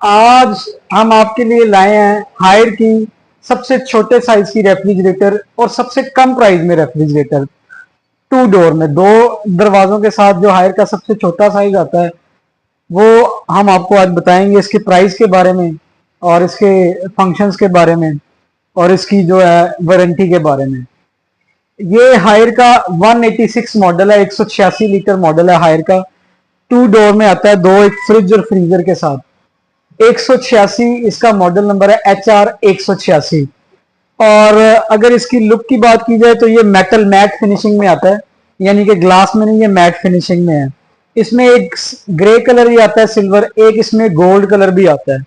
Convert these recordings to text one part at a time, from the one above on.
आज हम आपके लिए लाए हैं हायर की सबसे छोटे साइज की रेफ्रिजरेटर और सबसे कम प्राइस में रेफ्रिजरेटर। टू डोर में दो दरवाजों के साथ जो हायर का सबसे छोटा साइज आता है वो हम आपको आज बताएंगे, इसके प्राइस के बारे में और इसके फंक्शंस के बारे में और इसकी जो है वारंटी के बारे में। ये हायर का 186 मॉडल है, 186 लीटर मॉडल है हायर का। टू डोर में आता है, दो एक फ्रिज और फ्रीजर के साथ। 186 इसका मॉडल नंबर है, HR 186। और अगर इसकी लुक की बात की जाए तो ये मेटल मैट फिनिशिंग में आता है, यानी कि ग्लास में नहीं, ये मैट फिनिशिंग में है। इसमें एक ग्रे कलर भी आता है सिल्वर, एक इसमें गोल्ड कलर भी आता है।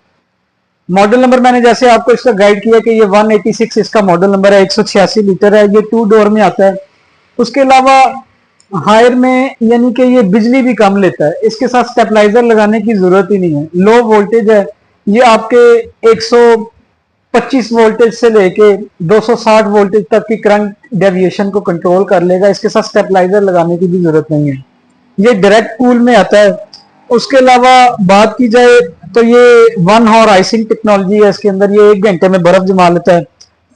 मॉडल नंबर मैंने जैसे आपको इसका गाइड किया कि ये 186 इसका मॉडल नंबर है, 186 लीटर है, ये टू डोर में आता है। उसके अलावा हायर में यानी कि ये बिजली भी कम लेता है, इसके साथ स्टेबलाइजर लगाने की जरूरत ही नहीं है। लो वोल्टेज है, ये आपके 125 वोल्टेज से लेके 260 वोल्टेज तक की करंट डेविएशन को कंट्रोल कर लेगा। इसके साथ स्टेबलाइजर लगाने की भी जरूरत नहीं है, ये डायरेक्ट कूल में आता है। उसके अलावा बात की जाए तो ये 1 हॉर आइसिंग टेक्नोलॉजी है इसके अंदर, ये 1 घंटे में बर्फ जमा लेता है।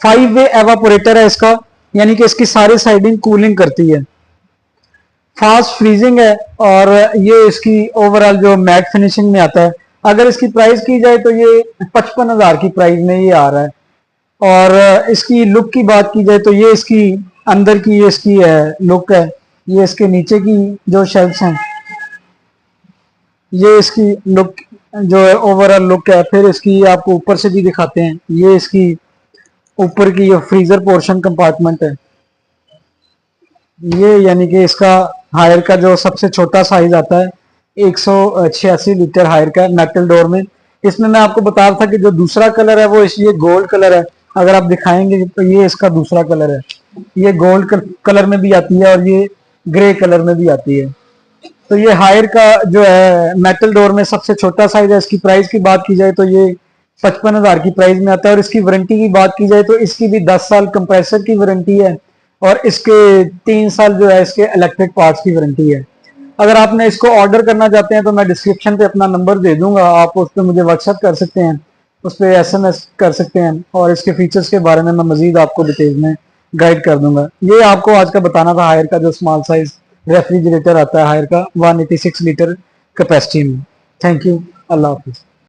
5 वे एवापोरेटर है इसका, यानी कि इसकी सारी साइडिंग कूलिंग करती है। फास्ट फ्रीजिंग है और ये इसकी ओवरऑल जो मैट फिनिशिंग में आता है। अगर इसकी प्राइस की जाए तो ये 55,000 की प्राइस में ये आ रहा है। और इसकी लुक की बात की जाए तो ये इसकी अंदर की ये इसकी लुक है। ये इसके नीचे की जो शेल्फ्स हैं, ये इसकी लुक जो है ओवरऑल लुक है। फिर इसकी आपको ऊपर से भी दिखाते हैं, ये इसकी ऊपर की जो फ्रीजर पोर्शन कंपार्टमेंट है ये, यानी कि इसका हायर का जो सबसे छोटा साइज आता है 186 लीटर हायर का मेटल डोर में। इसमें मैं आपको बता रहा था कि जो दूसरा कलर है वो ये गोल्ड कलर है। अगर आप दिखाएंगे तो ये इसका दूसरा कलर है, ये गोल्ड कलर में भी आती है और ये ग्रे कलर में भी आती है। तो ये हायर का जो है मेटल डोर में सबसे छोटा साइज है। इसकी प्राइस की बात की जाए तो ये 55,000 की प्राइस में आता है। और इसकी वारंटी की बात की जाए तो इसकी भी 10 साल कंप्रेसर की वारंटी है और इसके 3 साल जो है इसके इलेक्ट्रिक पार्ट्स की वारंटी है। अगर आपने इसको ऑर्डर करना चाहते हैं तो मैं डिस्क्रिप्शन पे अपना नंबर दे दूंगा, आप उस पर मुझे व्हाट्सएप कर सकते हैं, उस पर SMS कर सकते हैं और इसके फीचर्स के बारे में मैं मजीद आपको डिटेल में गाइड कर दूंगा। ये आपको आज का बताना था हायर का जो स्मॉल साइज रेफ्रिजरेटर आता है हायर का 186 लीटर कैपेसिटी में। Thank you, Allah Hafiz.